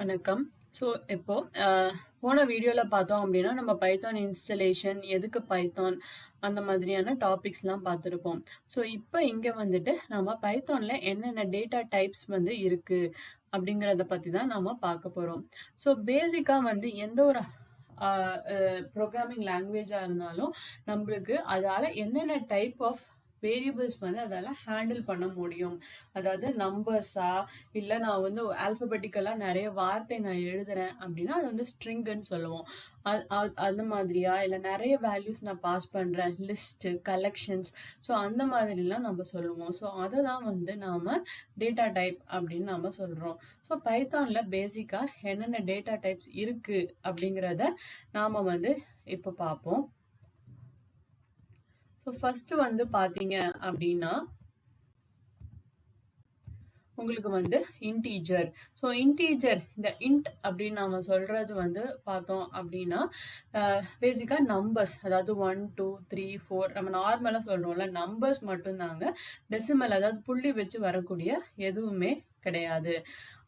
வணக்கம். ஸோ இப்போ போன வீடியோவில் பார்த்தோம் அப்படின்னா நம்ம பைத்தான் இன்ஸ்டலேஷன் எதுக்கு பைத்தான் அந்த மாதிரியான டாபிக்ஸ்லாம் பார்த்துருப்போம். ஸோ இப்போ இங்கே வந்துட்டு நம்ம பைத்தானில் என்னென்ன டேட்டா டைப்ஸ் வந்து இருக்குது அப்படிங்கிறத பற்றி தான் நம்ம பார்க்க போகிறோம். ஸோ பேசிக்காக வந்து எந்த ஒரு ப்ரோக்ராமிங் லாங்குவேஜாக இருந்தாலும் நம்மளுக்கு அதால் என்னென்ன டைப் ஆஃப் வேரியபிள்ஸ் வந்து அதால் ஹேண்டில் பண்ண முடியும். அதாவது நம்பர்ஸா இல்லை நான் வந்து ஆல்ஃபபெட்டிக்கலாக நிறைய வார்த்தை நான் எழுதுறேன் அப்படின்னா அது வந்து ஸ்ட்ரிங்குன்னு சொல்லுவோம். அந்த மாதிரியா இல்லை நிறைய வேல்யூஸ் நான் பாஸ் பண்ணுறேன், லிஸ்ட்டு, கலெக்ஷன்ஸ், ஸோ அந்த மாதிரிலாம் நம்ம சொல்லுவோம். ஸோ அதை தான் வந்து நாம் டேட்டா டைப் அப்படின்னு நாம் சொல்கிறோம். ஸோ பைத்தானில் பேசிக்காக என்னென்ன டேட்டா டைப்ஸ் இருக்குது அப்படிங்கிறத நாம் வந்து இப்போ பார்ப்போம். ஸோ ஃபஸ்ட்டு வந்து பார்த்தீங்க அப்படின்னா உங்களுக்கு வந்து இன்டீஜர். ஸோ இன்டீஜர் இந்த இன்ட் அப்படின்னு நம்ம சொல்கிறது வந்து பார்த்தோம் அப்படின்னா பேசிக்காக நம்பர்ஸ், அதாவது 1 2 3 4 நம்ம நார்மலாக சொல்கிறோம்ல நம்பர்ஸ் மட்டும்தாங்க. டெசிமல் அதாவது புள்ளி வச்சு வரக்கூடிய எதுவுமே கிடையாது.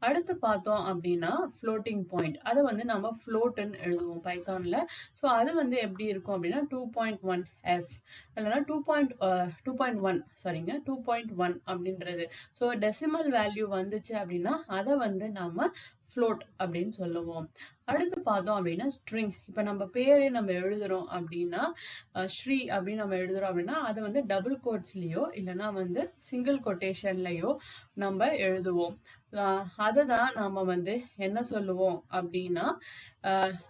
அடுத்து பார்த்தோம் அப்படின்னா ஃப்ளோட்டிங் பாயிண்ட், அதை வந்து நம்ம ஃப்ளோட்டுன்னு எழுதுவோம் பைத்தானில். ஸோ அது வந்து எப்படி இருக்கும் அப்படின்னா 2.1f இல்லைனா 2.1 சாரிங்க 2.1 அப்படின்றது. ஸோ டெசிமல் வேல்யூ வந்துச்சு அப்படின்னா அதை வந்து நம்ம ஃப்ளோட் அப்படின்னு சொல்லுவோம். அடுத்து பார்த்தோம் அப்படின்னா ஸ்ட்ரிங். இப்போ நம்ம பேரே நம்ம எழுதுறோம் அப்படின்னா ஸ்ரீ அப்படின்னு நம்ம எழுதுறோம் அப்படின்னா அதை வந்து டபுள் கோட்ஸ்லேயோ இல்லைனா வந்து சிங்கிள் கொட்டேஷன்லையோ நம்ம எழுதுவோம். அதை தான் நாம் வந்து என்ன சொல்லுவோம் அப்படின்னா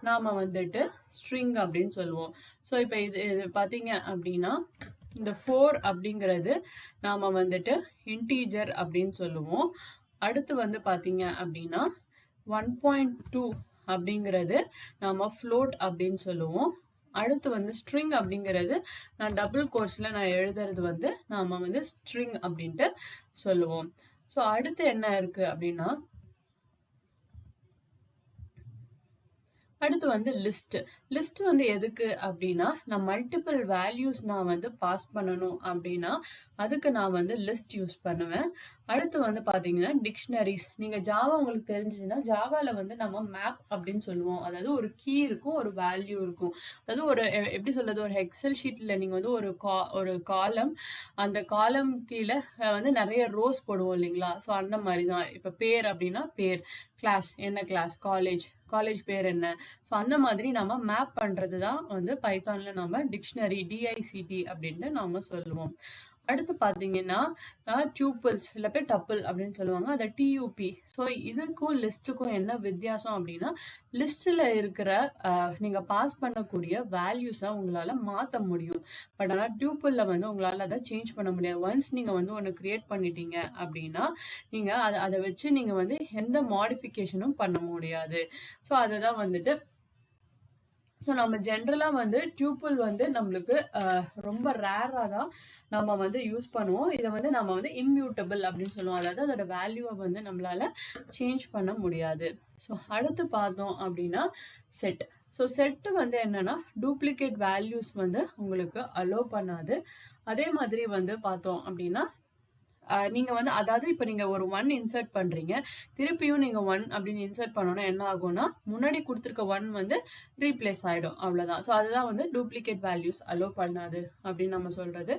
நாம் வந்துட்டு ஸ்ட்ரிங் அப்படின்னு சொல்லுவோம். ஸோ இப்போ இது பார்த்தீங்க அப்படின்னா இந்த 4 அப்படிங்கிறது நாம் வந்துட்டு இன்டீஜர் அப்படின்னு சொல்லுவோம். அடுத்து வந்து பார்த்தீங்க அப்படின்னா 1.2 அப்படிங்கிறது நாம் ஃப்ளோட் அப்படின்னு சொல்லுவோம். அடுத்து வந்து ஸ்ட்ரிங் அப்படிங்கிறது நான் டபுள் கோர்ஸில் நான் எழுதுறது வந்து நாம் வந்து ஸ்ட்ரிங் அப்படின்ட்டு சொல்லுவோம். ஸோ அடுத்து என்ன இருக்குது அப்படின்னா அடுத்து வந்து லிஸ்ட் வந்து எதுக்கு அப்படின்னா நான் மல்டிபிள் வேல்யூஸ் நான் வந்து பாஸ் பண்ணணும் அப்படின்னா அதுக்கு நான் வந்து லிஸ்ட் யூஸ் பண்ணுவேன். அடுத்து வந்து பார்த்தீங்கன்னா டிக்ஷனரிஸ். நீங்கள் ஜாவா உங்களுக்கு தெரிஞ்சிச்சுன்னா ஜாவாவில் வந்து நம்ம மேப் அப்படின்னு சொல்லுவோம். அதாவது ஒரு கீ இருக்கும், ஒரு வேல்யூ இருக்கும். அதாவது ஒரு எப்படி சொல்கிறது, ஒரு எக்ஸல் ஷீட்டில் நீங்கள் வந்து ஒரு காலம், அந்த காலம் கீழே வந்து நிறைய ரோஸ் போடுவோம் இல்லைங்களா. ஸோ அந்த மாதிரி தான். இப்போ பேர் அப்படின்னா பேர், கிளாஸ் என்ன கிளாஸ், காலேஜ் பேர் என்ன. ஸோ அந்த மாதிரி நம்ம மேப் பண்ணுறது தான் வந்து பைத்தானில் நம்ம டிக்ஷனரி டிஐசிடி அப்படின்ட்டு நாம் சொல்லுவோம். அடுத்து பார்த்தீங்கன்னா டியூப்பிள்ஸ் இல்லை பேர் டப்பிள் அப்படின்னு சொல்லுவாங்க, அதை டியூபி. ஸோ இதுக்கும் லிஸ்ட்டுக்கும் என்ன வித்தியாசம் அப்படின்னா லிஸ்ட்டில் இருக்கிற நீங்கள் பாஸ் பண்ணக்கூடிய வேல்யூஸை உங்களால் மாற்ற முடியும். பட் ஆனால் டியூப்பிளில் வந்து உங்களால் அதை சேஞ்ச் பண்ண முடியாது. ஒன்ஸ் நீங்கள் வந்து ஒன்று க்ரியேட் பண்ணிட்டீங்க அப்படின்னா நீங்கள் அதை வச்சு நீங்கள் வந்து எந்த மாடிஃபிகேஷனும் பண்ண முடியாது. ஸோ அதை தான் வந்துட்டு ஸோ நம்ம ஜென்ரலாக வந்து டியூப்பிள் வந்து நம்மளுக்கு ரொம்ப ரேராக தான் நம்ம வந்து யூஸ் பண்ணுவோம். இதை வந்து நம்ம வந்து இம்மியூட்டபிள் அப்படின்னு சொல்லுவோம். அதாவது அதோட வேல்யூவை வந்து நம்மளால் சேஞ்ச் பண்ண முடியாது. ஸோ அடுத்து பார்த்தோம் அப்படின்னா செட். ஸோ செட்டு வந்து என்னென்னா டூப்ளிகேட் வேல்யூஸ் வந்து உங்களுக்கு அலோவ் பண்ணாது. அதே மாதிரி வந்து பார்த்தோம் அப்படின்னா நீங்கள் வந்து அதாவது இப்போ நீங்கள் ஒரு 1 இன்சர்ட் பண்ணுறீங்க, திருப்பியும் நீங்கள் 1 அப்படின்னு இன்சர்ட் பண்ணோன்னா என்ன ஆகும்னா முன்னாடி கொடுத்துருக்க 1 வந்து ரீப்ளேஸ் ஆகிடும், அவ்வளோதான். ஸோ அதுதான் வந்து டூப்ளிகேட் வேல்யூஸ் அலோவ் பண்ணாது அப்படின்னு நம்ம சொல்கிறது.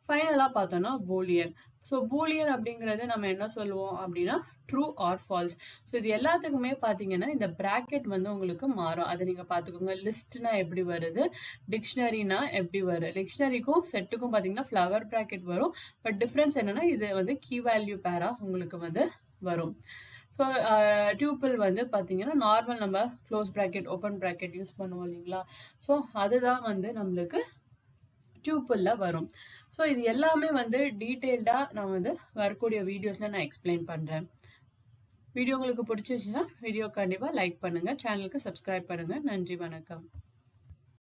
ஃபைனலாக பார்த்தோன்னா பூலியன். ஸோ பூலியன் அப்படிங்கிறது நம்ம என்ன சொல்லுவோம் அப்படின்னா ட்ரூ ஆர் ஃபால்ஸ். ஸோ இது எல்லாத்துக்குமே பார்த்தீங்கன்னா இந்த ப்ராக்கெட் வந்து உங்களுக்கு மாறும், அதை நீங்கள் பார்த்துக்கோங்க. லிஸ்ட்னா எப்படி வருது, டிக்ஷனரினா எப்படி வருது. டிக்ஷனரிக்கும் செட்டுக்கும் பார்த்தீங்கன்னா ஃப்ளவர் ப்ராக்கெட் வரும். பட் டிஃப்ரென்ஸ் என்னென்னா இது வந்து கீ வேல்யூ பேராக உங்களுக்கு வந்து வரும். ஸோ டியூப்பிள் வந்து பார்த்தீங்கன்னா நார்மல் நம்ம close bracket open bracket use பண்ணுவோம் இல்லைங்களா. ஸோ அதுதான் வந்து நம்மளுக்கு டியூப்பிளில் வரும். ஸோ இது எல்லாமே வந்து டீட்டெயில்டாக நான் வந்து வரக்கூடிய வீடியோஸில் நான் எக்ஸ்பிளைன் பண்ணுறேன். வீடியோ உங்களுக்கு பிடிச்சிருச்சுன்னா வீடியோ கண்டிப்பாக லைக் பண்ணுங்கள், சேனலுக்கு சப்ஸ்கிரைப் பண்ணுங்கள். நன்றி, வணக்கம்.